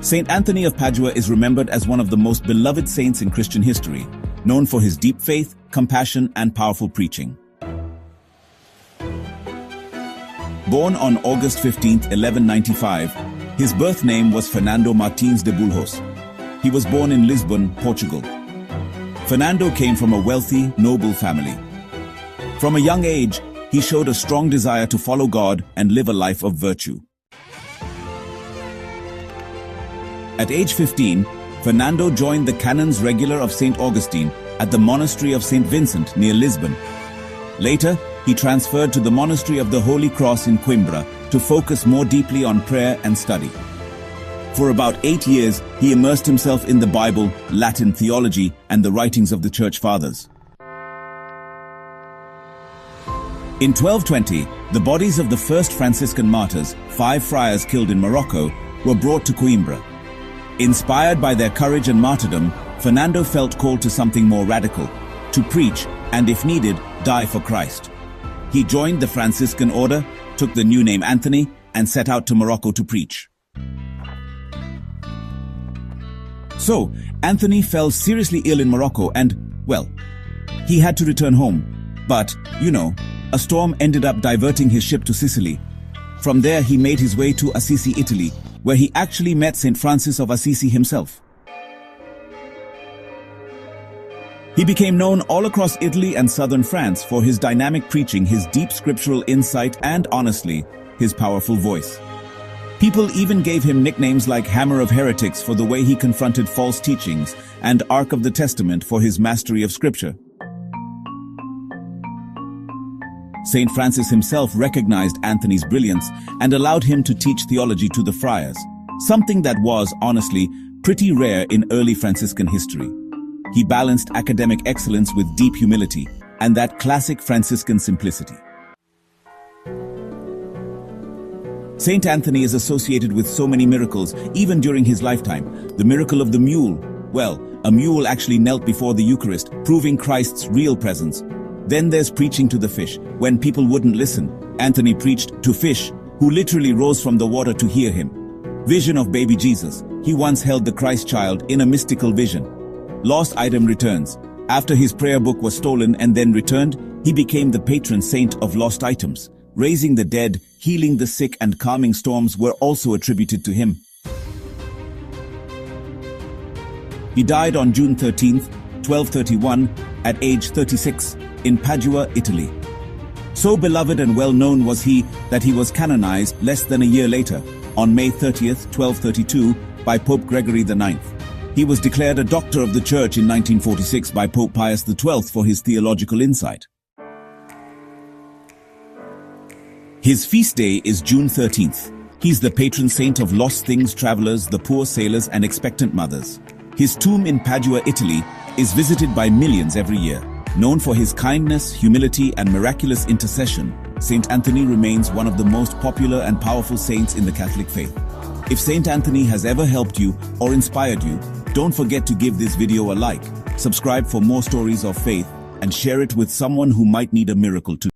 Saint Anthony of Padua is remembered as one of the most beloved saints in Christian history, known for his deep faith, compassion, and powerful preaching. Born on August 15, 1195, his birth name was Fernando Martins de Bulhões. He was born in Lisbon, Portugal. Fernando came from a wealthy, noble family. From a young age, he showed a strong desire to follow God and live a life of virtue. At age 15, Fernando joined the Canons Regular of St. Augustine at the Monastery of St. Vincent near Lisbon. Later, he transferred to the Monastery of the Holy Cross in Coimbra to focus more deeply on prayer and study. For about 8 years, he immersed himself in the Bible, Latin theology, and the writings of the Church Fathers. In 1220, the bodies of the first Franciscan martyrs, 5 friars killed in Morocco, were brought to Coimbra. Inspired by their courage and martyrdom, Fernando felt called to something more radical, to preach and, if needed, die for Christ. He joined the Franciscan order, took the new name Anthony, and set out to Morocco to preach. So, Anthony fell seriously ill in Morocco and, well, he had to return home. But, a storm ended up diverting his ship to Sicily. From there, he made his way to Assisi, Italy, where he actually met St. Francis of Assisi himself. He became known all across Italy and southern France for his dynamic preaching, his deep scriptural insight, and, honestly, his powerful voice. People even gave him nicknames like Hammer of Heretics for the way he confronted false teachings, and Ark of the Testament for his mastery of Scripture. St. Francis himself recognized Anthony's brilliance and allowed him to teach theology to the friars, something that was, honestly, pretty rare in early Franciscan history. He balanced academic excellence with deep humility and that classic Franciscan simplicity. Saint Anthony is associated with so many miracles, even during his lifetime. The miracle of the mule. Well, a mule actually knelt before the Eucharist, proving Christ's real presence. Then there's preaching to the fish. When people wouldn't listen, Anthony preached to fish, who literally rose from the water to hear him. Vision of baby Jesus. He once held the Christ child in a mystical vision. Lost item returns. After his prayer book was stolen and then returned, he became the patron saint of lost items. Raising the dead, healing the sick, and calming storms were also attributed to him. He died on June 13, 1231, at age 36, in Padua, Italy. So beloved and well known was he that he was canonized less than a year later, on May 30, 1232, by Pope Gregory IX. He was declared a Doctor of the Church in 1946 by Pope Pius XII for his theological insight. His feast day is June 13th. He's the patron saint of lost things, travelers, the poor sailors, and expectant mothers. His tomb in Padua, Italy, is visited by millions every year. Known for his kindness, humility, and miraculous intercession, Saint Anthony remains one of the most popular and powerful saints in the Catholic faith. If Saint Anthony has ever helped you or inspired you, don't forget to give this video a like, subscribe for more stories of faith, and share it with someone who might need a miracle too.